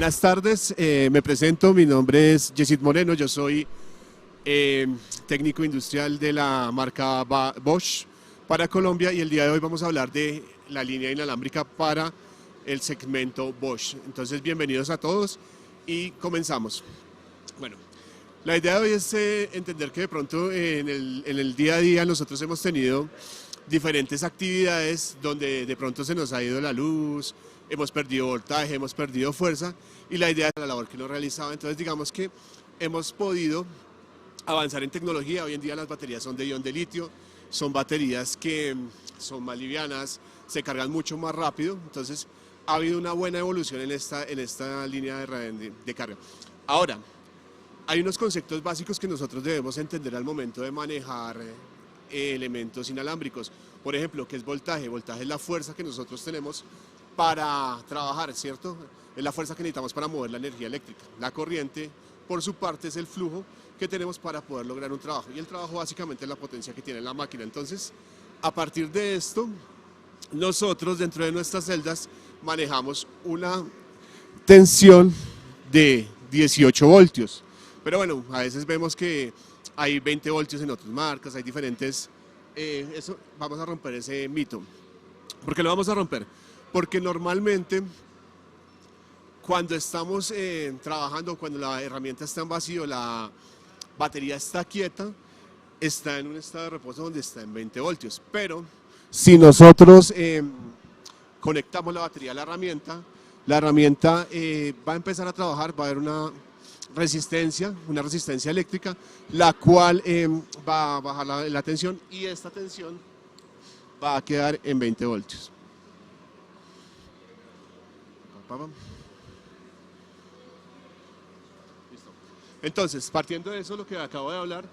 Buenas tardes, me presento, mi nombre es Yesid Moreno, yo soy técnico industrial de la marca Bosch para Colombia y el día de hoy vamos a hablar de la línea inalámbrica para el segmento Bosch. Entonces, bienvenidos a todos y comenzamos. Bueno, la idea de hoy es entender que de pronto en el día a día nosotros hemos tenido diferentes actividades donde de pronto se nos ha ido la luz, hemos perdido voltaje, hemos perdido fuerza y la idea de la labor que nos realizaba. Entonces digamos que hemos podido avanzar en tecnología. Hoy en día las baterías son de ion de litio, son baterías que son más livianas, se cargan mucho más rápido, entonces ha habido una buena evolución en esta línea de carga. Ahora, hay unos conceptos básicos que nosotros debemos entender al momento de manejar elementos inalámbricos. Por ejemplo, ¿qué es voltaje? Voltaje es la fuerza que nosotros tenemos para trabajar, ¿cierto? Es la fuerza que necesitamos para mover la energía eléctrica. La corriente, por su parte, es el flujo que tenemos para poder lograr un trabajo. Y el trabajo básicamente es la potencia que tiene la máquina. Entonces, a partir de esto, nosotros dentro de nuestras celdas manejamos una tensión de 18 voltios. Pero bueno, a veces vemos que hay 20 voltios en otras marcas, hay diferentes. Eso, vamos a romper ese mito. ¿Por qué lo vamos a romper? Porque normalmente cuando estamos trabajando, cuando la herramienta está en vacío, la batería está quieta, está en un estado de reposo donde está en 20 voltios. Pero si nosotros conectamos la batería a la herramienta va a empezar a trabajar, va a haber una resistencia eléctrica, la cual va a bajar la tensión y esta tensión va a quedar en 20 voltios. Listo. Entonces, partiendo de eso, lo que acabo de hablar,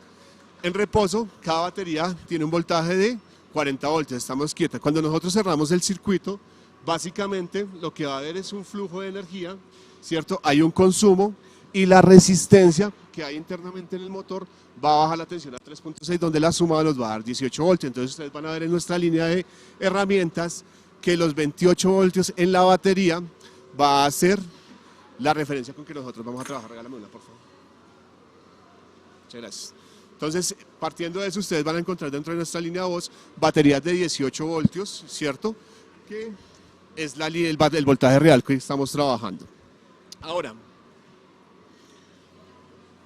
en reposo, cada batería tiene un voltaje de 40 voltios, estamos quietas. Cuando nosotros cerramos el circuito, básicamente lo que va a haber es un flujo de energía, ¿cierto? Hay un consumo y la resistencia que hay internamente en el motor va a bajar la tensión a 3.6, donde la suma nos va a dar 18 voltios. Entonces ustedes van a ver en nuestra línea de herramientas que los 28 voltios en la batería va a ser la referencia con que nosotros vamos a trabajar. Regálame una, por favor. Muchas gracias. Entonces, partiendo de eso, ustedes van a encontrar dentro de nuestra línea de voz baterías de 18 voltios, ¿cierto? Que es el voltaje real que estamos trabajando. Ahora,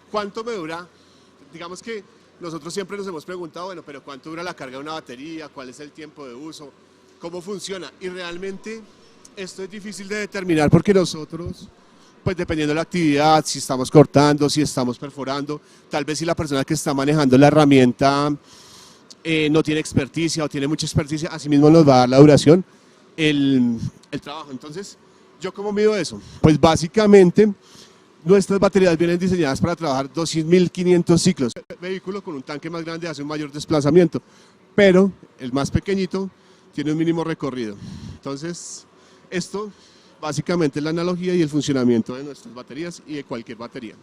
¿cuánto me dura? Digamos que nosotros siempre nos hemos preguntado, bueno, pero ¿cuánto dura la carga de una batería? ¿Cuál es el tiempo de uso? ¿Cómo funciona? Y realmente esto es difícil de determinar porque nosotros, pues dependiendo de la actividad, si estamos cortando, si estamos perforando, tal vez si la persona que está manejando la herramienta no tiene experticia o tiene mucha experticia, así mismo nos va a dar la duración el trabajo. Entonces, ¿yo cómo mido eso? Pues básicamente nuestras baterías vienen diseñadas para trabajar 2.500 ciclos. El vehículo con un tanque más grande hace un mayor desplazamiento, pero el más pequeñito tiene un mínimo recorrido. Entonces, esto básicamente es la analogía y el funcionamiento de nuestras baterías y de cualquier batería.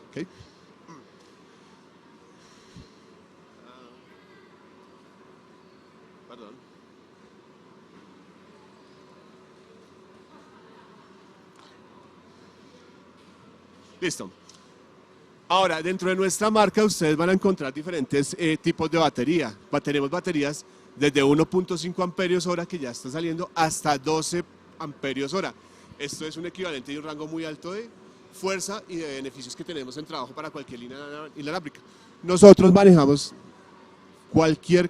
¿Okay? Perdón. Listo. Ahora, dentro de nuestra marca ustedes van a encontrar diferentes tipos de batería. Tenemos baterías desde 1.5 amperios hora que ya está saliendo hasta 12 amperios hora. Esto es un equivalente de un rango muy alto de fuerza y de beneficios que tenemos en trabajo para cualquier línea inalámbrica. Nosotros manejamos cualquier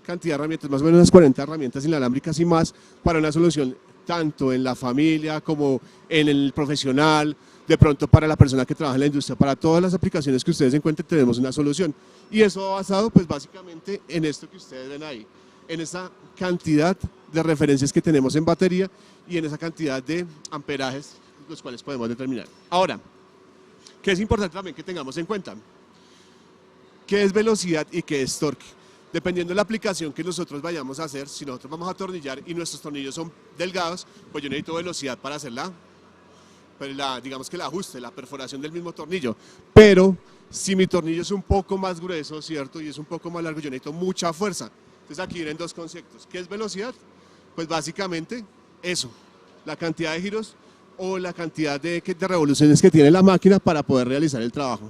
cantidad de herramientas, más o menos unas 40 herramientas inalámbricas y más para una solución tanto en la familia como en el profesional, de pronto para la persona que trabaja en la industria, para todas las aplicaciones que ustedes encuentren tenemos una solución. Y eso basado pues básicamente en esto que ustedes ven ahí, en esa cantidad de referencias que tenemos en batería y en esa cantidad de amperajes los cuales podemos determinar. Ahora, ¿qué es importante también que tengamos en cuenta? ¿Qué es velocidad y qué es torque? Dependiendo de la aplicación que nosotros vayamos a hacer, si nosotros vamos a atornillar y nuestros tornillos son delgados, pues yo necesito velocidad para hacerla, pues digamos que el ajuste, la perforación del mismo tornillo. Pero si mi tornillo es un poco más grueso, ¿cierto? Y es un poco más largo, yo necesito mucha fuerza. Entonces aquí vienen dos conceptos. ¿Qué es velocidad? Pues básicamente eso, la cantidad de giros o la cantidad de revoluciones que tiene la máquina para poder realizar el trabajo.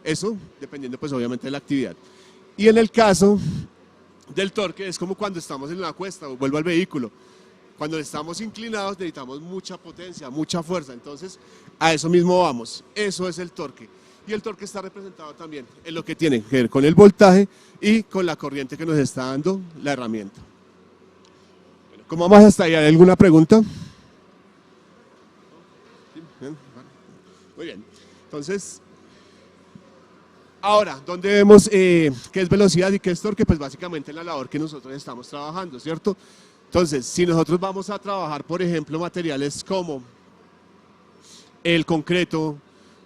Eso dependiendo pues obviamente de la actividad. Y en el caso del torque es como cuando estamos en una cuesta, o vuelvo al vehículo. Cuando estamos inclinados necesitamos mucha potencia, mucha fuerza, entonces a eso mismo vamos, eso es el torque. Y el torque está representado también en lo que tiene que ver con el voltaje y con la corriente que nos está dando la herramienta. Bueno, ¿cómo vamos hasta ahí? ¿Hay alguna pregunta? Muy bien, entonces, ahora, ¿dónde vemos qué es velocidad y qué es torque? Pues básicamente en la labor que nosotros estamos trabajando, ¿cierto? Entonces, si nosotros vamos a trabajar, por ejemplo, materiales como el concreto,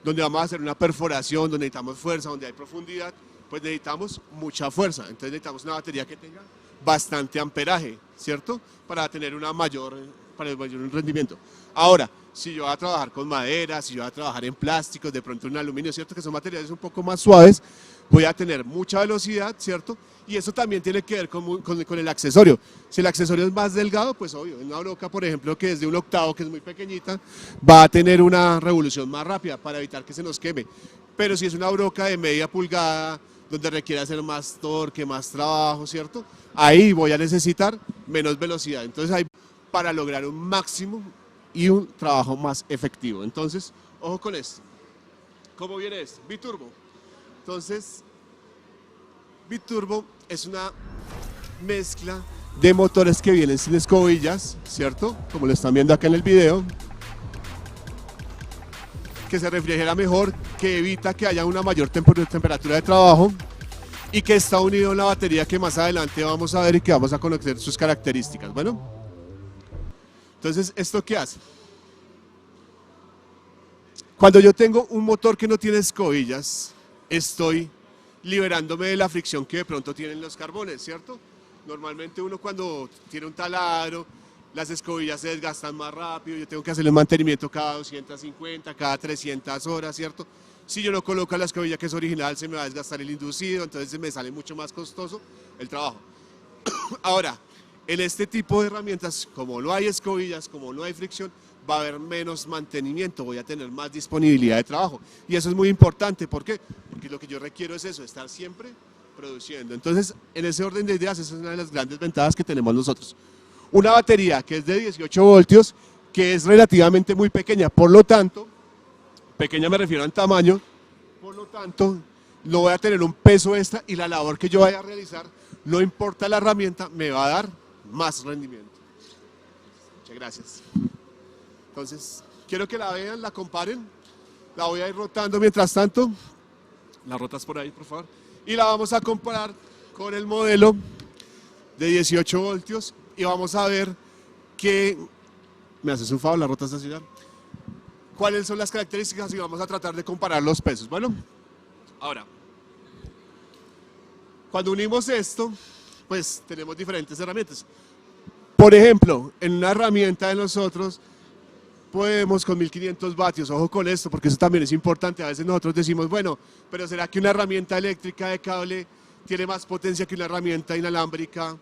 donde vamos a hacer una perforación, donde necesitamos fuerza, donde hay profundidad, pues necesitamos mucha fuerza. Entonces necesitamos una batería que tenga bastante amperaje, ¿cierto? Para tener para el mayor rendimiento. Ahora, si yo voy a trabajar con madera, si yo voy a trabajar en plásticos, de pronto en aluminio, ¿cierto? Que son materiales un poco más suaves, voy a tener mucha velocidad, ¿cierto? Y eso también tiene que ver con el accesorio. Si el accesorio es más delgado, pues obvio, en una broca, por ejemplo, que es de 1/8, que es muy pequeñita, va a tener una revolución más rápida para evitar que se nos queme. Pero si es una broca de media pulgada, donde requiere hacer más torque, más trabajo, ¿cierto? Ahí voy a necesitar menos velocidad. Entonces ahí para lograr un máximo y un trabajo más efectivo. Entonces, ojo con esto. ¿Cómo viene esto? Biturbo. Entonces, biturbo es una mezcla de motores que vienen sin escobillas, ¿cierto? Como lo están viendo acá en el video. Que se refrigera mejor, que evita que haya una mayor temperatura de trabajo y que está unido a una batería que más adelante vamos a ver y que vamos a conocer sus características. Bueno, entonces, ¿esto qué hace? Cuando yo tengo un motor que no tiene escobillas, estoy liberándome de la fricción que de pronto tienen los carbones, ¿cierto? Normalmente uno cuando tiene un taladro, las escobillas se desgastan más rápido, yo tengo que hacerle mantenimiento cada 250, cada 300 horas, ¿cierto? Si yo no coloco la escobilla que es original, se me va a desgastar el inducido, entonces me sale mucho más costoso el trabajo. Ahora, en este tipo de herramientas, como no hay escobillas, como no hay fricción, va a haber menos mantenimiento, voy a tener más disponibilidad de trabajo. Y eso es muy importante, ¿por qué? Porque lo que yo requiero es eso, estar siempre produciendo. Entonces, en ese orden de ideas, esa es una de las grandes ventajas que tenemos nosotros. Una batería que es de 18 voltios, que es relativamente muy pequeña, por lo tanto, pequeña me refiero en tamaño, por lo tanto, no voy a tener un peso extra y la labor que yo vaya a realizar, no importa la herramienta, me va a dar más rendimiento. Muchas gracias. Entonces, quiero que la vean, la comparen, la voy a ir rotando mientras tanto, la rotas por ahí, por favor, y la vamos a comparar con el modelo de 18 voltios y vamos a ver que, me haces un favor, la rotas así ya, cuáles son las características y vamos a tratar de comparar los pesos. Bueno, ahora, cuando unimos esto, pues tenemos diferentes herramientas. Por ejemplo, en una herramienta de nosotros podemos con 1500 vatios, ojo con esto, porque eso también es importante. A veces nosotros decimos, bueno, pero ¿será que una herramienta eléctrica de cable tiene más potencia que una herramienta inalámbrica?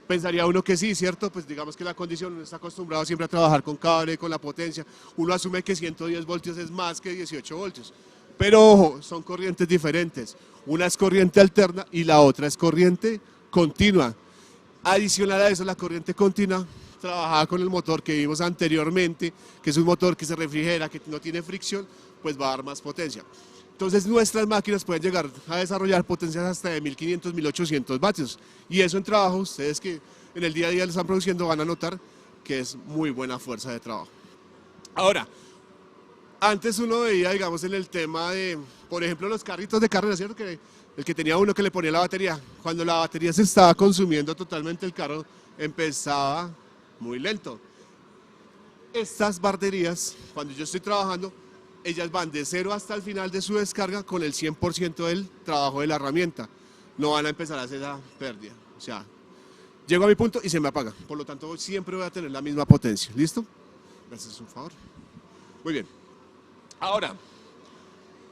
Pensaría uno que sí, ¿cierto? Pues digamos que la condición, uno está acostumbrado siempre a trabajar con cable, con la potencia. Uno asume que 110 voltios es más que 18 voltios. Pero ojo, son corrientes diferentes. Una es corriente alterna y la otra es corriente continua. Adicional a eso, la corriente continua trabajada con el motor que vimos anteriormente, que es un motor que se refrigera, que no tiene fricción, pues va a dar más potencia. Entonces nuestras máquinas pueden llegar a desarrollar potencias hasta de 1500, 1800 vatios. Y eso en trabajo, ustedes que en el día a día lo están produciendo van a notar que es muy buena fuerza de trabajo. Ahora, antes uno veía, digamos, en el tema de, por ejemplo, los carritos de carrera, ¿cierto? Que el que tenía uno que le ponía la batería. Cuando la batería se estaba consumiendo totalmente, el carro empezaba muy lento. Estas baterías, cuando yo estoy trabajando, ellas van de 0 hasta el final de su descarga con el 100% del trabajo de la herramienta. No van a empezar a hacer esa pérdida. O sea, llego a mi punto y se me apaga. Por lo tanto, siempre voy a tener la misma potencia. ¿Listo? Gracias, un favor. Muy bien. Ahora,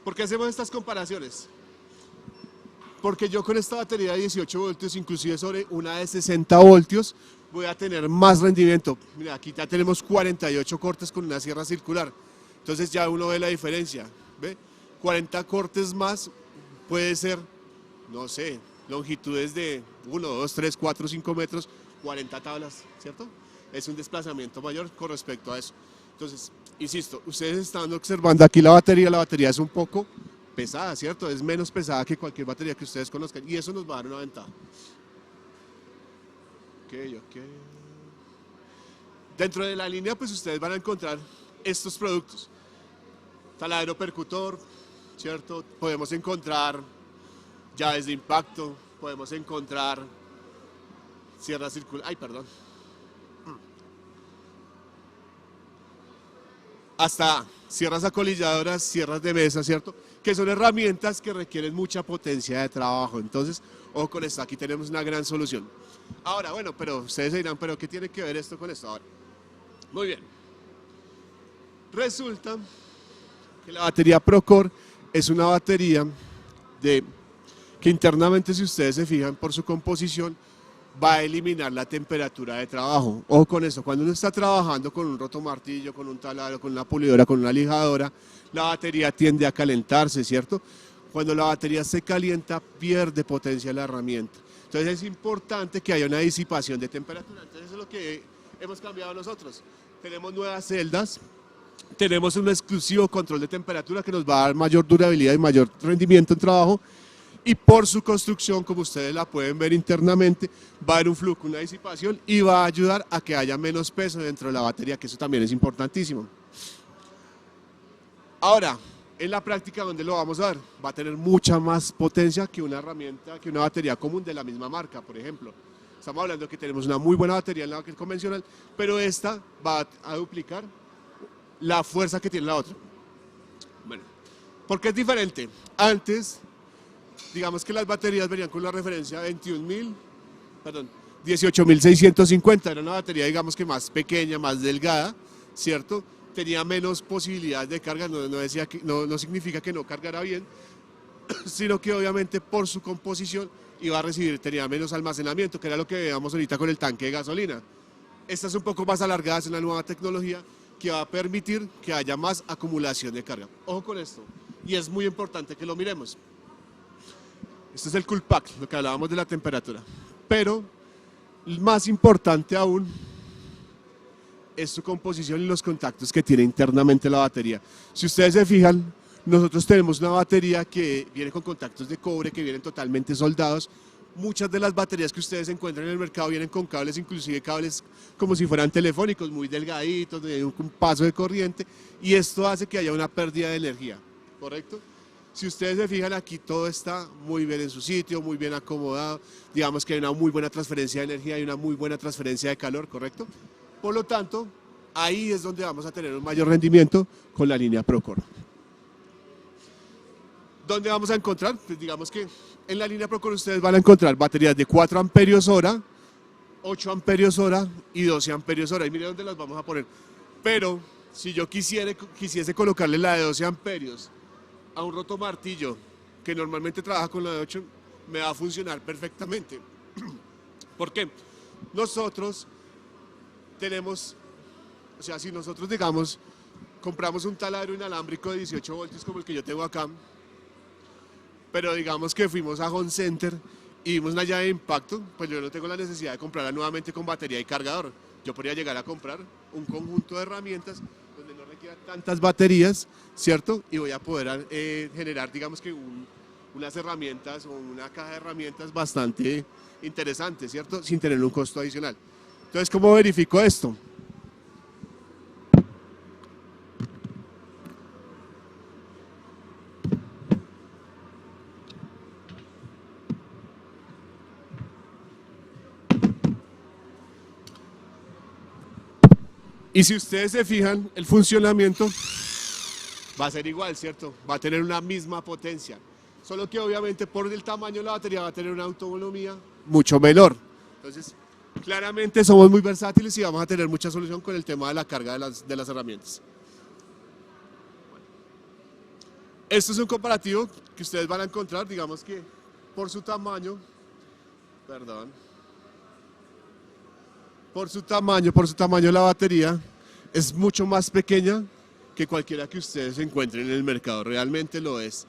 ¿por qué hacemos estas comparaciones? Porque yo con esta batería de 18 voltios, inclusive sobre una de 60 voltios, voy a tener más rendimiento. Mira, aquí ya tenemos 48 cortes con una sierra circular. Entonces ya uno ve la diferencia, ¿ve? 40 cortes más puede ser, no sé, longitudes de 1, 2, 3, 4, 5 metros, 40 tablas, ¿cierto? Es un desplazamiento mayor con respecto a eso. Entonces, insisto, ustedes están observando aquí la batería es un poco pesada, ¿cierto? Es menos pesada que cualquier batería que ustedes conozcan y eso nos va a dar una ventaja. Ok. Dentro de la línea, pues ustedes van a encontrar estos productos. Taladro percutor, ¿cierto? Podemos encontrar llaves de impacto, podemos encontrar sierra circular, hasta sierras acolilladoras, sierras de mesa, ¿cierto? Que son herramientas que requieren mucha potencia de trabajo. Entonces, ojo con esto, aquí tenemos una gran solución. Ahora, bueno, pero ustedes se dirán, ¿pero qué tiene que ver esto con esto? Ahora, muy bien. Resulta que la batería Procore es una batería que internamente, si ustedes se fijan por su composición, va a eliminar la temperatura de trabajo. Ojo con eso, cuando uno está trabajando con un rotomartillo, con un taladro, con una pulidora, con una lijadora, la batería tiende a calentarse, ¿cierto? Cuando la batería se calienta, pierde potencia la herramienta. Entonces es importante que haya una disipación de temperatura. Entonces eso es lo que hemos cambiado nosotros. Tenemos nuevas celdas, tenemos un exclusivo control de temperatura que nos va a dar mayor durabilidad y mayor rendimiento en trabajo. Y por su construcción, como ustedes la pueden ver internamente, va a haber un flujo, una disipación y va a ayudar a que haya menos peso dentro de la batería, que eso también es importantísimo. Ahora, en la práctica, ¿dónde lo vamos a ver? Va a tener mucha más potencia que una herramienta, que una batería común de la misma marca, por ejemplo. Estamos hablando que tenemos una muy buena batería en la que es convencional, pero esta va a duplicar la fuerza que tiene la otra. Bueno, ¿por qué es diferente? Antes, digamos que las baterías venían con la referencia 18.650, era una batería digamos que más pequeña, más delgada, ¿cierto? Tenía menos posibilidades de carga, no significa que no cargara bien, sino que obviamente por su composición tenía menos almacenamiento, que era lo que veíamos ahorita con el tanque de gasolina. Esta es un poco más alargada, es una nueva tecnología que va a permitir que haya más acumulación de carga. Ojo con esto, y es muy importante que lo miremos. Este es el cool pack, lo que hablábamos de la temperatura. Pero, más importante aún, es su composición y los contactos que tiene internamente la batería. Si ustedes se fijan, nosotros tenemos una batería que viene con contactos de cobre, que vienen totalmente soldados. Muchas de las baterías que ustedes encuentran en el mercado vienen con cables, inclusive cables como si fueran telefónicos, muy delgaditos, de un paso de corriente, y esto hace que haya una pérdida de energía, ¿correcto? Si ustedes se fijan aquí todo está muy bien en su sitio, muy bien acomodado, digamos que hay una muy buena transferencia de energía y una muy buena transferencia de calor, ¿correcto? Por lo tanto, ahí es donde vamos a tener un mayor rendimiento con la línea Procore. ¿Dónde vamos a encontrar? Pues digamos que en la línea Procore ustedes van a encontrar baterías de 4 amperios hora, 8 amperios hora y 12 amperios hora. Y miren dónde las vamos a poner. Pero si yo quisiese colocarle la de 12 amperios a un rotomartillo que normalmente trabaja con la de 8, me va a funcionar perfectamente. ¿Por qué? Nosotros tenemos, o sea, si nosotros digamos, compramos un taladro inalámbrico de 18 voltios como el que yo tengo acá, pero digamos que fuimos a Home Center y vimos una llave de impacto, pues yo no tengo la necesidad de comprarla nuevamente con batería y cargador. Yo podría llegar a comprar un conjunto de herramientas donde no requiera tantas baterías, ¿cierto? Y voy a poder generar, digamos que unas herramientas o una caja de herramientas bastante interesante, ¿cierto? Sin tener un costo adicional. Entonces, ¿cómo verifico esto? Y si ustedes se fijan, el funcionamiento va a ser igual, ¿cierto? Va a tener una misma potencia. Solo que obviamente por el tamaño de la batería va a tener una autonomía mucho menor. Entonces, claramente somos muy versátiles y vamos a tener mucha solución con el tema de la carga de las herramientas. Esto es un comparativo que ustedes van a encontrar, digamos que por su tamaño, perdón, por su tamaño la batería es mucho más pequeña que cualquiera que ustedes encuentren en el mercado, realmente lo es.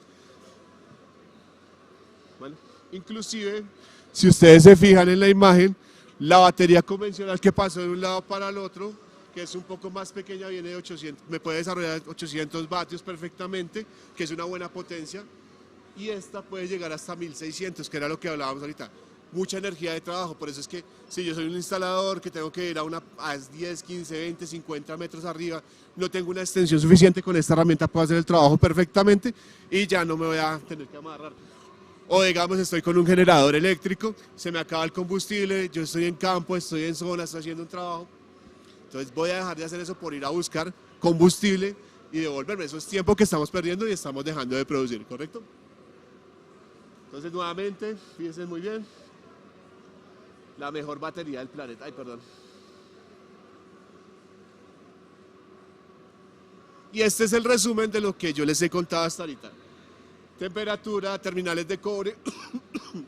Bueno, inclusive, si ustedes se fijan en la imagen, la batería convencional que pasó de un lado para el otro, que es un poco más pequeña, viene de 800, me puede desarrollar 800 vatios perfectamente, que es una buena potencia, y esta puede llegar hasta 1600, que era lo que hablábamos ahorita. Mucha energía de trabajo, por eso es que si yo soy un instalador que tengo que ir a 10, 15, 20, 50 metros arriba, no tengo una extensión suficiente, con esta herramienta puedo hacer el trabajo perfectamente y ya no me voy a tener que amarrar. O digamos, estoy con un generador eléctrico, se me acaba el combustible, yo estoy en campo, estoy en zona, estoy haciendo un trabajo, entonces voy a dejar de hacer eso por ir a buscar combustible y devolverme. Eso es tiempo que estamos perdiendo y estamos dejando de producir, ¿correcto? Entonces nuevamente, fíjense muy bien, la mejor batería del planeta. Ay, perdón. Y este es el resumen de lo que yo les he contado hasta ahorita. Temperatura, terminales de cobre,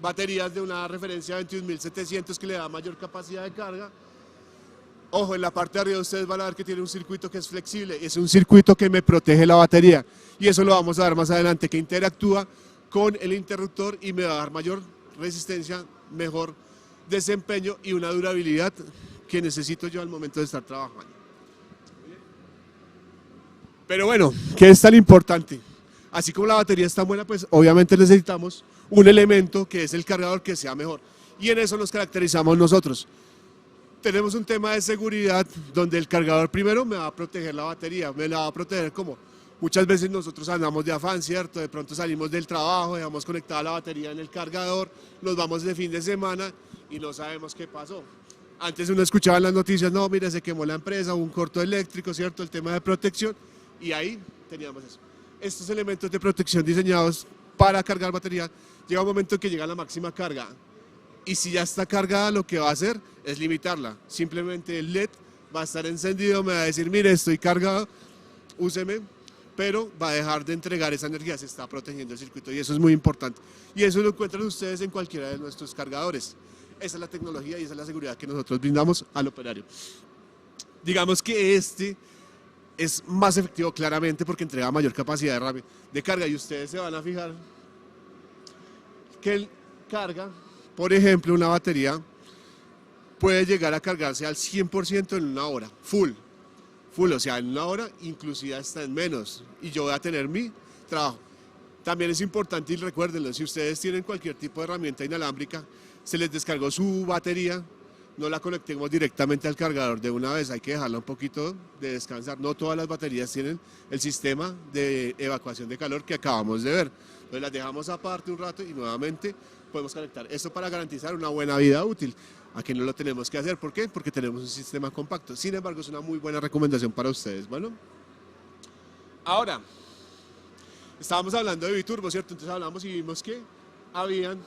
baterías de una referencia 21.700 que le da mayor capacidad de carga. Ojo, en la parte de arriba ustedes van a ver que tiene un circuito que es flexible, es un circuito que me protege la batería y eso lo vamos a ver más adelante, que interactúa con el interruptor y me va a dar mayor resistencia, mejor desempeño y una durabilidad que necesito yo al momento de estar trabajando. Pero bueno, ¿qué es tan importante? Así como la batería está buena, pues obviamente necesitamos un elemento que es el cargador que sea mejor. Y en eso nos caracterizamos nosotros. Tenemos un tema de seguridad donde el cargador primero me va a proteger la batería, me la va a proteger como muchas veces nosotros andamos de afán, ¿cierto? De pronto salimos del trabajo, dejamos conectada la batería en el cargador, nos vamos de fin de semana y no sabemos qué pasó. Antes uno escuchaba en las noticias, no, mire, se quemó la empresa, hubo un corto eléctrico, ¿cierto? El tema de protección, y ahí teníamos eso. Estos elementos de protección diseñados para cargar batería, llega un momento en que llega a la máxima carga, y si ya está cargada, lo que va a hacer es limitarla. Simplemente el LED va a estar encendido, me va a decir, mire, estoy cargado, úseme, pero va a dejar de entregar esa energía, se está protegiendo el circuito y eso es muy importante. Y eso lo encuentran ustedes en cualquiera de nuestros cargadores. Esa es la tecnología y esa es la seguridad que nosotros brindamos al operario. Digamos que este es más efectivo claramente porque entrega mayor capacidad de carga y ustedes se van a fijar que él carga, por ejemplo, una batería puede llegar a cargarse al 100% en una hora, full, o sea, en una hora, inclusive hasta en menos, y yo voy a tener mi trabajo. También es importante, y recuérdenlo, si ustedes tienen cualquier tipo de herramienta inalámbrica, se les descargó su batería, no la conectemos directamente al cargador de una vez, hay que dejarla un poquito de descansar. No todas las baterías tienen el sistema de evacuación de calor que acabamos de ver. Entonces las dejamos aparte un rato y nuevamente podemos conectar. Esto para garantizar una buena vida útil. Aquí no lo tenemos que hacer. ¿Por qué? Porque tenemos un sistema compacto. Sin embargo, es una muy buena recomendación para ustedes. Bueno, ahora, estábamos hablando de biturbo, ¿cierto? Entonces hablamos y vimos que habían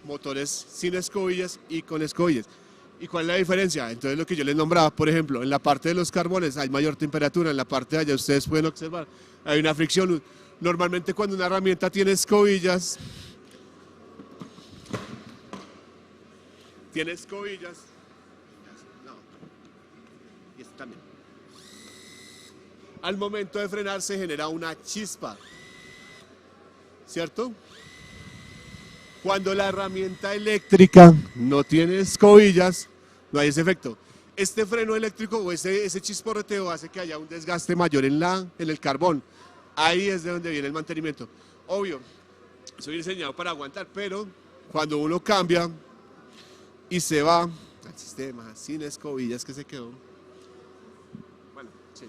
motores sin escobillas y con escobillas. ¿Y cuál es la diferencia? Entonces lo que yo les nombraba, por ejemplo, en la parte de los carbones hay mayor temperatura, en la parte de allá ustedes pueden observar, hay una fricción. Normalmente cuando una herramienta tiene escobillas, no, y este también. Al momento de frenar se genera una chispa, ¿cierto? Cuando la herramienta eléctrica no tiene escobillas, no hay ese efecto. Este freno eléctrico o ese chisporroteo hace que haya un desgaste mayor en el carbón. Ahí es de donde viene el mantenimiento. Obvio, soy diseñado para aguantar, pero cuando uno cambia y se va al sistema sin escobillas que se quedó, bueno, sí.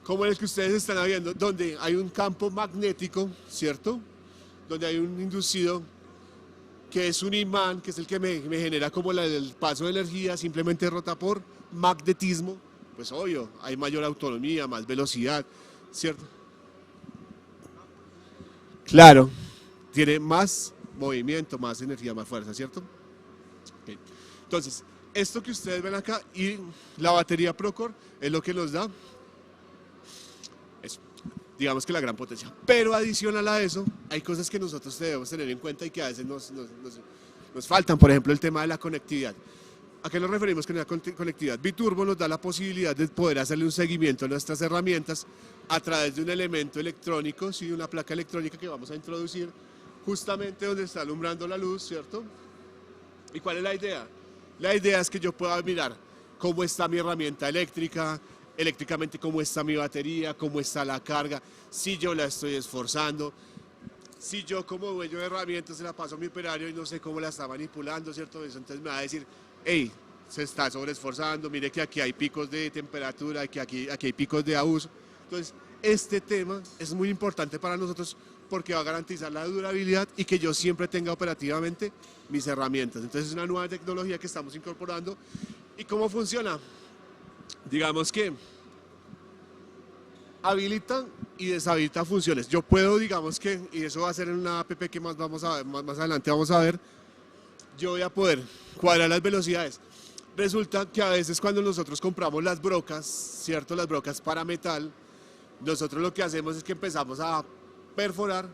Como el que ustedes están viendo, donde hay un campo magnético, ¿cierto? Donde hay un inducido que es un imán, que es el que me genera como el paso de energía, simplemente rota por magnetismo, pues obvio, hay mayor autonomía, más velocidad, ¿cierto? Claro, tiene más movimiento, más energía, más fuerza, ¿cierto? Okay. Entonces, esto que ustedes ven acá y la batería Procore es lo que nos da eso. digamos que la gran potencia. Pero adicional a eso, hay cosas que nosotros debemos tener en cuenta y que a veces nos faltan, por ejemplo, el tema de la conectividad. ¿A qué nos referimos con la conectividad? Biturbo nos da la posibilidad de poder hacerle un seguimiento a nuestras herramientas a través de un elemento electrónico, ¿sí? Una placa electrónica que vamos a introducir justamente donde está alumbrando la luz, ¿cierto? ¿Y cuál es la idea? La idea es que yo pueda mirar cómo está mi herramienta eléctrica, eléctricamente cómo está mi batería, cómo está la carga, si yo la estoy esforzando, si yo como dueño de herramientas se la paso a mi operario y no sé cómo la está manipulando, ¿cierto? Entonces me va a decir, hey, se está sobreesforzando, mire que aquí hay picos de temperatura, que aquí hay picos de abuso. Entonces, este tema es muy importante para nosotros porque va a garantizar la durabilidad y que yo siempre tenga operativamente mis herramientas. Entonces, es una nueva tecnología que estamos incorporando. ¿Y cómo funciona? Digamos que habilita y deshabilita funciones. Yo puedo, digamos que, y eso va a ser en una app que más adelante vamos a ver, yo voy a poder cuadrar las velocidades. Resulta que a veces cuando nosotros compramos las brocas, ¿cierto? Las brocas para metal, nosotros lo que hacemos es que empezamos a perforar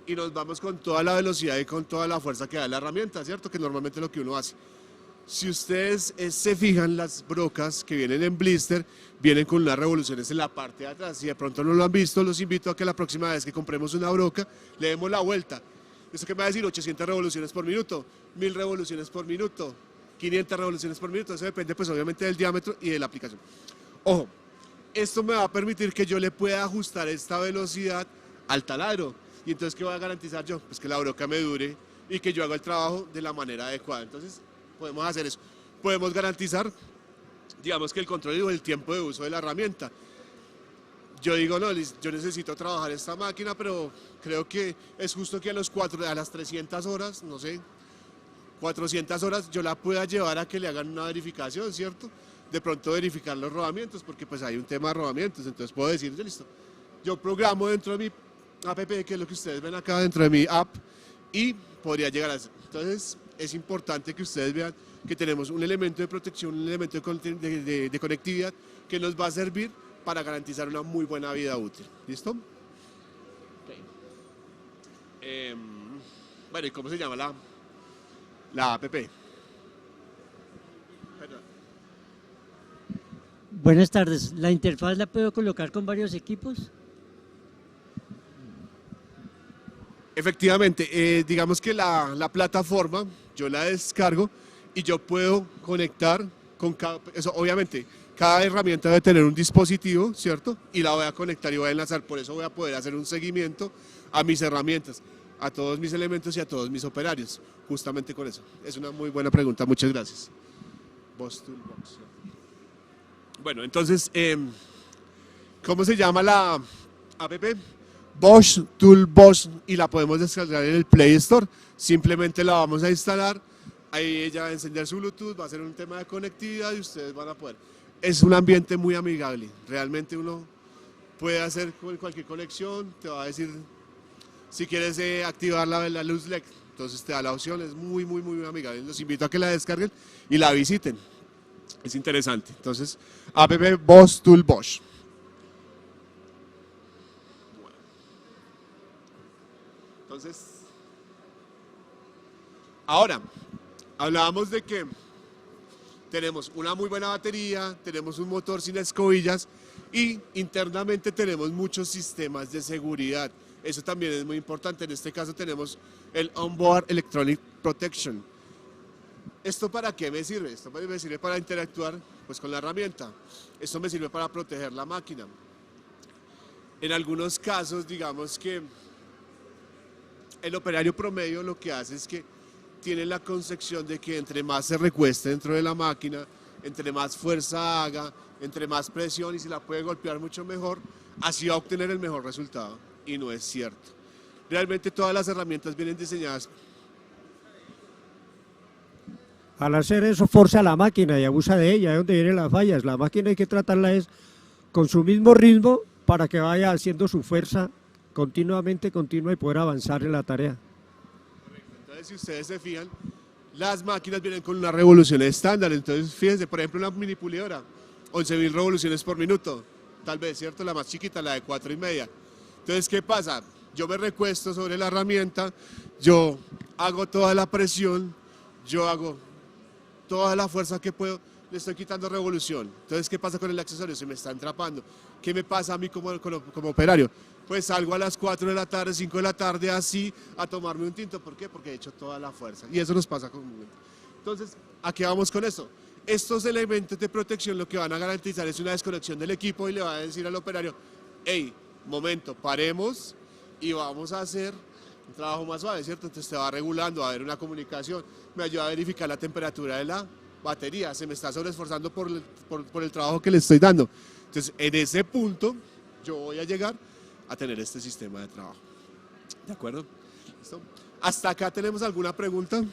y nos vamos con toda la velocidad y con toda la fuerza que da la herramienta, ¿cierto? Que normalmente es lo que uno hace. Si ustedes se fijan, las brocas que vienen en blister vienen con unas revoluciones en la parte de atrás. Si de pronto no lo han visto, los invito a que la próxima vez que compremos una broca le demos la vuelta. ¿Esto qué me va a decir? 800 revoluciones por minuto, 1000 revoluciones por minuto, 500 revoluciones por minuto. Eso depende pues obviamente del diámetro y de la aplicación. Ojo, esto me va a permitir que yo le pueda ajustar esta velocidad al taladro. ¿Y entonces qué voy a garantizar yo? Pues que la broca me dure y que yo haga el trabajo de la manera adecuada. Entonces podemos hacer eso. Podemos garantizar, digamos, que el control y el tiempo de uso de la herramienta. Yo digo, no, yo necesito trabajar esta máquina, pero creo que es justo que a las 300 horas, no sé, 400 horas, yo la pueda llevar a que le hagan una verificación, ¿cierto? De pronto verificar los rodamientos, porque pues hay un tema de rodamientos, entonces puedo decir, listo, yo programo dentro de mi app, que es lo que ustedes ven acá dentro de mi app, y podría llegar a eso. Entonces, es importante que ustedes vean que tenemos un elemento de protección, un elemento de conectividad que nos va a servir para garantizar una muy buena vida útil. ¿Listo? Okay. Bueno, ¿y cómo se llama la app? Perdón. Buenas tardes. ¿La interfaz la puedo colocar con varios equipos? Efectivamente, digamos que la plataforma yo la descargo y yo puedo conectar con eso, obviamente. Cada herramienta debe tener un dispositivo, ¿cierto? Y la voy a conectar y voy a enlazar. Por eso voy a poder hacer un seguimiento a mis herramientas, a todos mis elementos y a todos mis operarios. Justamente con eso. Es una muy buena pregunta. Muchas gracias. Bosch Toolbox. Bueno, entonces, ¿cómo se llama la app? Bosch Toolbox, y la podemos descargar en el Play Store. Simplemente la vamos a instalar. Ahí ella va a encender su Bluetooth, va a ser un tema de conectividad y ustedes van a poder. Es un ambiente muy amigable, realmente uno puede hacer cualquier conexión, te va a decir si quieres activar la luz LED, entonces te da la opción, es muy amigable. Los invito a que la descarguen y la visiten, es interesante. Entonces, app Bosch Toolbox. Bueno. Entonces, ahora, hablábamos de que tenemos una muy buena batería, tenemos un motor sin escobillas y internamente tenemos muchos sistemas de seguridad. Eso también es muy importante. En este caso tenemos el Onboard Electronic Protection. ¿Esto para qué me sirve? Esto me sirve para interactuar pues, con la herramienta. Esto me sirve para proteger la máquina. En algunos casos, digamos que el operario promedio lo que hace es que tiene la concepción de que entre más se recueste dentro de la máquina, entre más fuerza haga, entre más presión y se la puede golpear mucho mejor, así va a obtener el mejor resultado. Y no es cierto. Realmente todas las herramientas vienen diseñadas. Al hacer eso forza a la máquina y abusa de ella, es donde vienen las fallas. La máquina hay que tratarla con su mismo ritmo para que vaya haciendo su fuerza continuamente, continua y poder avanzar en la tarea. Entonces, si ustedes se fijan, las máquinas vienen con una revolución estándar. Entonces, fíjense, por ejemplo, una mini pulidora, 11.000 revoluciones por minuto, tal vez, ¿cierto? La más chiquita, la de 4,5. Entonces, ¿qué pasa? Yo me recuesto sobre la herramienta, yo hago toda la presión, yo hago toda la fuerza que puedo, le estoy quitando revolución. Entonces, ¿qué pasa con el accesorio? Se me está entrapando. ¿Qué me pasa a mí como operario? Pues salgo a las 4 de la tarde, 5 de la tarde, así, a tomarme un tinto. ¿Por qué? Porque he hecho toda la fuerza. Y eso nos pasa comúnmente. Entonces, ¿a qué vamos con esto? Estos elementos de protección lo que van a garantizar es una desconexión del equipo y le va a decir al operario, hey, momento, paremos y vamos a hacer un trabajo más suave, ¿cierto? Entonces te va regulando, va a haber una comunicación, me ayuda a verificar la temperatura de la batería, se me está sobreesforzando por el trabajo que le estoy dando. Entonces, en ese punto, yo voy a llegar a tener este sistema de trabajo. ¿De acuerdo? ¿Listo? ¿Hasta acá tenemos alguna pregunta?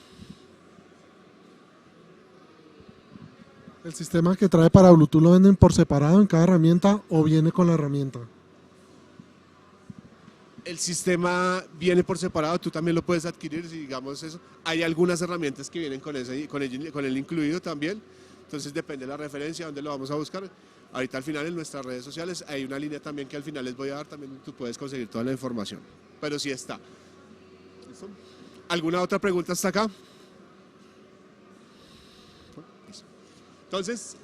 ¿El sistema que trae para Bluetooth lo venden por separado en cada herramienta o viene con la herramienta? El sistema viene por separado, tú también lo puedes adquirir, si digamos eso. Hay algunas herramientas que vienen con el incluido también, entonces depende de la referencia, dónde lo vamos a buscar. Ahorita al final en nuestras redes sociales hay una línea también que al final les voy a dar, también tú puedes conseguir toda la información, pero sí está. ¿Listo? ¿Alguna otra pregunta hasta acá? Entonces,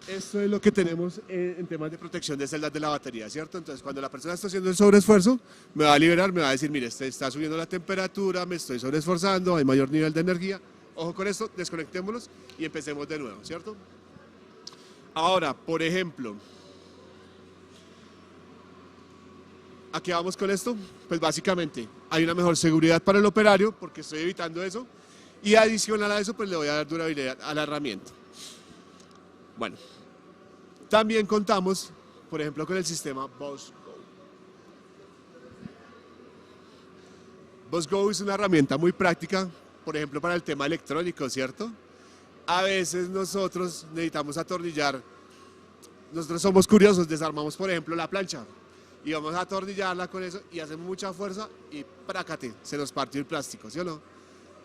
esto es lo que tenemos en temas de protección de celdas de la batería, ¿cierto? Entonces, cuando la persona está haciendo el sobreesfuerzo, me va a liberar, me va a decir, mire, está subiendo la temperatura, me estoy sobreesforzando, hay mayor nivel de energía. Ojo con esto, desconectémoslos y empecemos de nuevo, ¿cierto? Ahora, por ejemplo, ¿a qué vamos con esto? Pues básicamente, hay una mejor seguridad para el operario, porque estoy evitando eso, y adicional a eso, pues le voy a dar durabilidad a la herramienta. Bueno, también contamos, por ejemplo, con el sistema Bosch Go. Bosch Go es una herramienta muy práctica, por ejemplo, para el tema electrónico, ¿cierto? A veces nosotros necesitamos atornillar, nosotros somos curiosos, desarmamos, por ejemplo, la plancha y vamos a atornillarla con eso y hacemos mucha fuerza y prácate, se nos partió el plástico, ¿sí o no?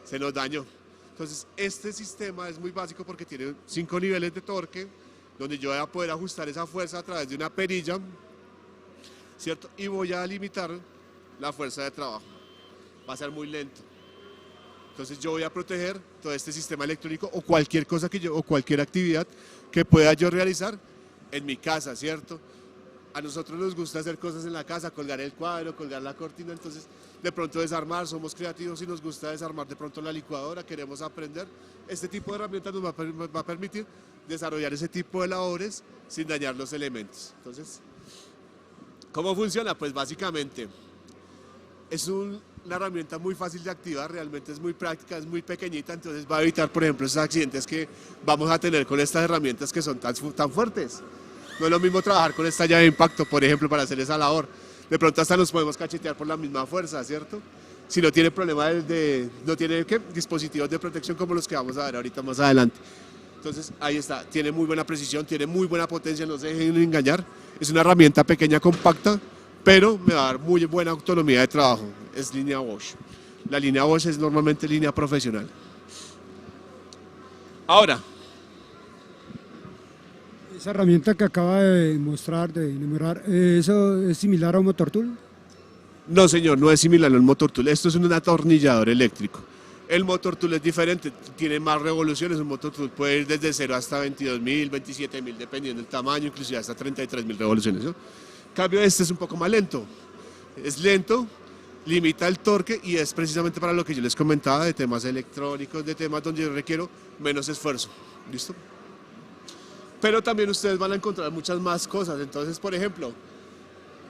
Se nos dañó. Entonces, este sistema es muy básico porque tiene 5 niveles de torque, donde yo voy a poder ajustar esa fuerza a través de una perilla, ¿cierto? Y voy a limitar la fuerza de trabajo. Va a ser muy lento. Entonces, yo voy a proteger todo este sistema electrónico o cualquier cosa o cualquier actividad que pueda yo realizar en mi casa, ¿cierto? A nosotros nos gusta hacer cosas en la casa, colgar el cuadro, colgar la cortina, entonces de pronto desarmar, somos creativos y nos gusta desarmar de pronto la licuadora, queremos aprender. Este tipo de herramientas nos va a permitir desarrollar ese tipo de labores sin dañar los elementos. Entonces, ¿cómo funciona? Pues básicamente es una herramienta muy fácil de activar, realmente es muy práctica, es muy pequeñita, entonces va a evitar, por ejemplo, esos accidentes que vamos a tener con estas herramientas que son tan fuertes. No es lo mismo trabajar con esta llave de impacto, por ejemplo, para hacer esa labor. De pronto hasta nos podemos cachetear por la misma fuerza, ¿cierto? Si no tiene problema no tiene dispositivos de protección como los que vamos a ver ahorita más adelante. Entonces, ahí está, tiene muy buena precisión, tiene muy buena potencia, no se dejen engañar. Es una herramienta pequeña, compacta, pero me va a dar muy buena autonomía de trabajo. Es línea Bosch. La línea Bosch es normalmente línea profesional. Ahora, Esa herramienta que acaba de mostrar, de enumerar, ¿eso es similar a un motor tool? no señor, no es similar al motor tool. Esto es un atornillador eléctrico. El motor tool es diferente, tiene más revoluciones. Un motor tool puede ir desde 0 hasta 22.000, 27.000, dependiendo del tamaño, inclusive hasta 33.000 revoluciones, ¿no? En cambio, este es un poco más lento. Es lento, limita el torque y es precisamente para lo que yo les comentaba de temas electrónicos, de temas donde yo requiero menos esfuerzo. ¿Listo? Pero también ustedes van a encontrar muchas más cosas. Entonces, por ejemplo,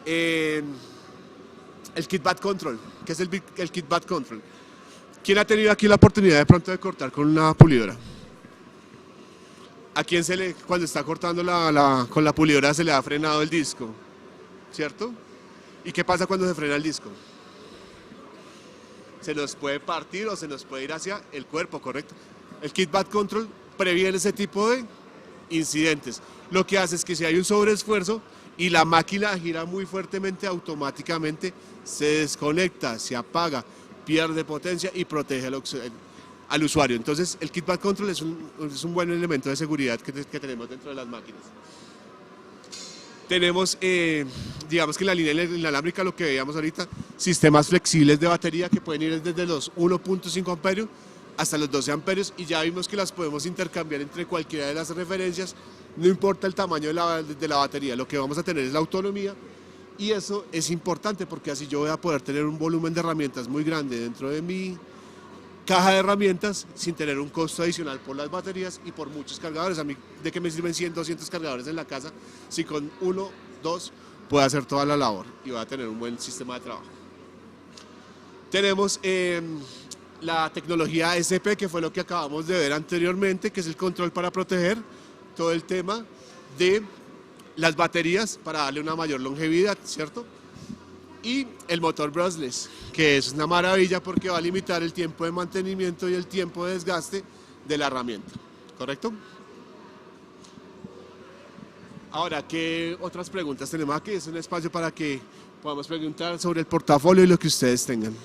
el Kit Bat Control. ¿Qué es el Kit Bat Control? ¿Quién ha tenido aquí la oportunidad de pronto de cortar con una pulidora? ¿A quién cuando está cortando con la pulidora se le ha frenado el disco? ¿Cierto? ¿Y qué pasa cuando se frena el disco? Se nos puede partir o se nos puede ir hacia el cuerpo, ¿correcto? El Kit Bat Control previene ese tipo de incidentes. Lo que hace es que si hay un sobreesfuerzo y la máquina gira muy fuertemente, automáticamente se desconecta, se apaga, pierde potencia y protege al usuario. Entonces, el Kit Bat Control es un buen elemento de seguridad que tenemos dentro de las máquinas. Tenemos, digamos que en la línea inalámbrica, lo que veíamos ahorita, sistemas flexibles de batería que pueden ir desde los 1.5 amperios hasta los 12 amperios, y ya vimos que las podemos intercambiar entre cualquiera de las referencias, no importa el tamaño de la batería, lo que vamos a tener es la autonomía, y eso es importante porque así yo voy a poder tener un volumen de herramientas muy grande dentro de mi caja de herramientas sin tener un costo adicional por las baterías y por muchos cargadores. A mí, ¿de qué me sirven 100, 200 cargadores en la casa si con 1, 2 puedo hacer toda la labor y voy a tener un buen sistema de trabajo? Tenemos la tecnología SP, que fue lo que acabamos de ver anteriormente, que es el control para proteger todo el tema de las baterías para darle una mayor longevidad, ¿cierto? Y el motor brushless, que es una maravilla porque va a limitar el tiempo de mantenimiento y el tiempo de desgaste de la herramienta, ¿correcto? Ahora, ¿qué otras preguntas tenemos aquí? Es un espacio para que podamos preguntar sobre el portafolio y lo que ustedes tengan.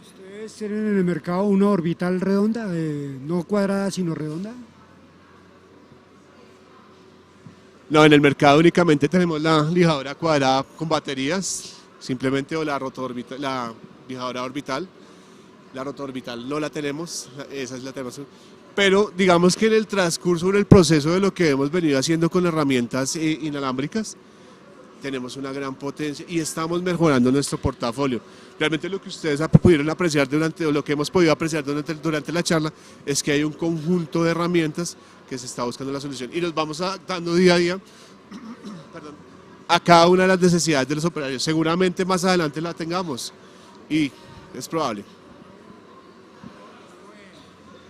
¿Ustedes tienen en el mercado una orbital redonda, no cuadrada sino redonda? No, en el mercado únicamente tenemos la lijadora cuadrada con baterías, simplemente, o la rotorbital, la lijadora orbital. La rotorbital no la tenemos, esa es la tenemos. Pero digamos que en el transcurso, en el proceso de lo que hemos venido haciendo con herramientas inalámbricas, tenemos una gran potencia y estamos mejorando nuestro portafolio. Realmente lo que ustedes pudieron apreciar o lo que hemos podido apreciar durante la charla es que hay un conjunto de herramientas que se está buscando la solución y nos vamos adaptando día a día perdón, a cada una de las necesidades de los operarios. Seguramente más adelante la tengamos y es probable.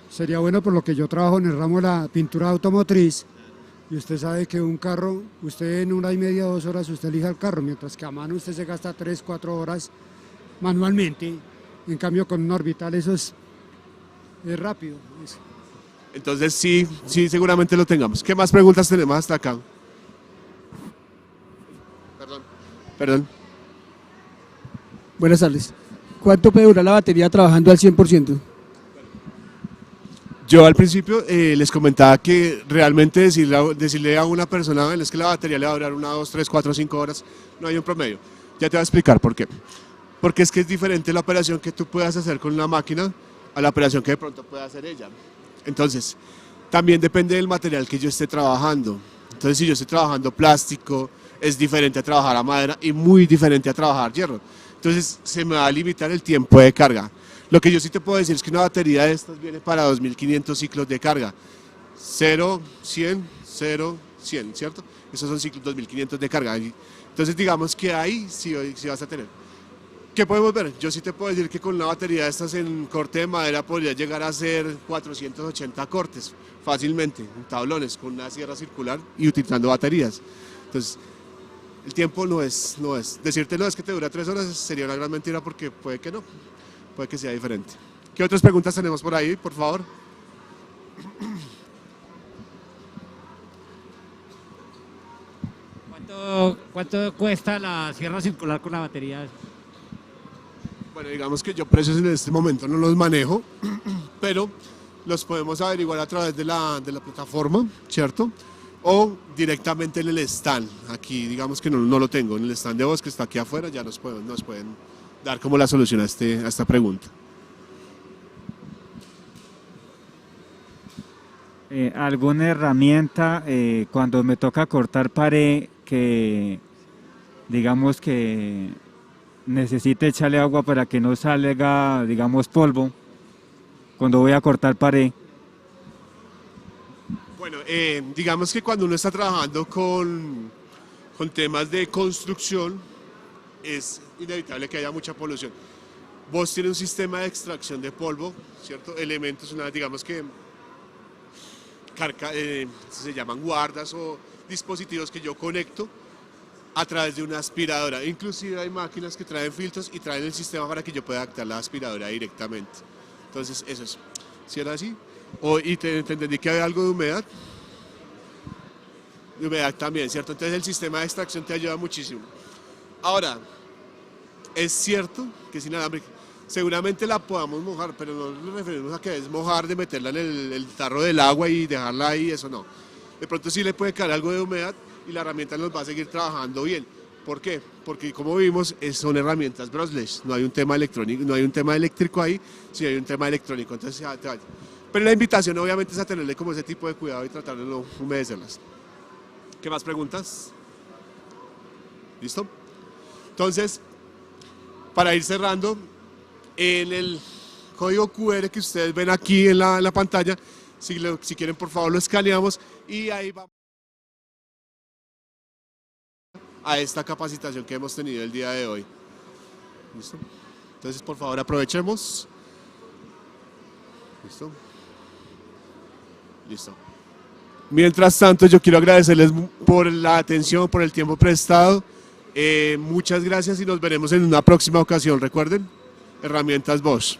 Sería bueno, por lo que yo trabajo en el ramo de la pintura automotriz, y usted sabe que un carro, usted en 1 hora y media, 2 horas, usted elija el carro, mientras que a mano usted se gasta 3, 4 horas manualmente. En cambio con un orbital eso es rápido. Entonces sí, seguramente lo tengamos. ¿Qué más preguntas tenemos hasta acá? Perdón. Buenas tardes. ¿Cuánto puede durar la batería trabajando al 100%? Yo al principio les comentaba que realmente decirle a una persona es que la batería le va a durar 1, 2, 3, 4, 5 horas, no hay un promedio. Ya te voy a explicar por qué. Porque es que es diferente la operación que tú puedas hacer con una máquina a la operación que de pronto pueda hacer ella. Entonces, también depende del material que yo esté trabajando. Entonces, si yo estoy trabajando plástico, es diferente a trabajar a madera y muy diferente a trabajar hierro. Entonces, se me va a limitar el tiempo de carga. Lo que yo sí te puedo decir es que una batería de estas viene para 2500 ciclos de carga. 0, 100, 0, 100, ¿cierto? Esos son ciclos 2500 de carga. Entonces, digamos que ahí sí vas a tener. ¿Qué podemos ver? Yo sí te puedo decir que con una batería de estas en corte de madera podría llegar a ser 480 cortes fácilmente, en tablones, con una sierra circular y utilizando baterías. Entonces, el tiempo no es. Decirte no es que te dura 3 horas sería una gran mentira porque puede que no, puede que sea diferente. ¿Qué otras preguntas tenemos por ahí, por favor? ¿Cuánto cuesta la sierra circular con la batería? Bueno, digamos que yo precios en este momento no los manejo, pero los podemos averiguar a través de la plataforma, ¿cierto? O directamente en el stand. Aquí digamos que no lo tengo, en el stand de voz que está aquí afuera ya nos pueden dar como la solución a esta pregunta. ¿Alguna herramienta cuando me toca cortar pared que digamos que necesite echarle agua para que no salga, digamos, polvo cuando voy a cortar pared? Bueno, digamos que cuando uno está trabajando con temas de construcción es inevitable que haya mucha polución. Vos tienes un sistema de extracción de polvo, ¿cierto? Elementos, digamos que se llaman guardas o dispositivos que yo conecto a través de una aspiradora. Inclusive hay máquinas que traen filtros y traen el sistema para que yo pueda adaptar la aspiradora directamente. Entonces eso es, ¿sí era así? Y te entendí que había algo de humedad. De humedad también, ¿cierto? Entonces el sistema de extracción te ayuda muchísimo. Ahora, es cierto que es inalámbrico. seguramente la podamos mojar, pero no nos referimos a que es mojar de meterla en el tarro del agua y dejarla ahí, eso no. De pronto sí le puede caer algo de humedad y la herramienta nos va a seguir trabajando bien. ¿Por qué? Porque como vimos son herramientas brushless, no hay un tema electrónico, no hay un tema eléctrico ahí, sí hay un tema electrónico, entonces ya te vaya. Pero la invitación obviamente es a tenerle como ese tipo de cuidado y tratar de no humedecerlas. ¿Qué más preguntas? ¿Listo? Entonces, para ir cerrando, en el código QR que ustedes ven aquí en la pantalla, si quieren por favor lo escaneamos y ahí vamos a esta capacitación que hemos tenido el día de hoy. ¿Listo? Entonces por favor aprovechemos. ¿Listo? Listo. Mientras tanto yo quiero agradecerles por la atención, por el tiempo prestado. Muchas gracias y nos veremos en una próxima ocasión. Recuerden, herramientas Bosch.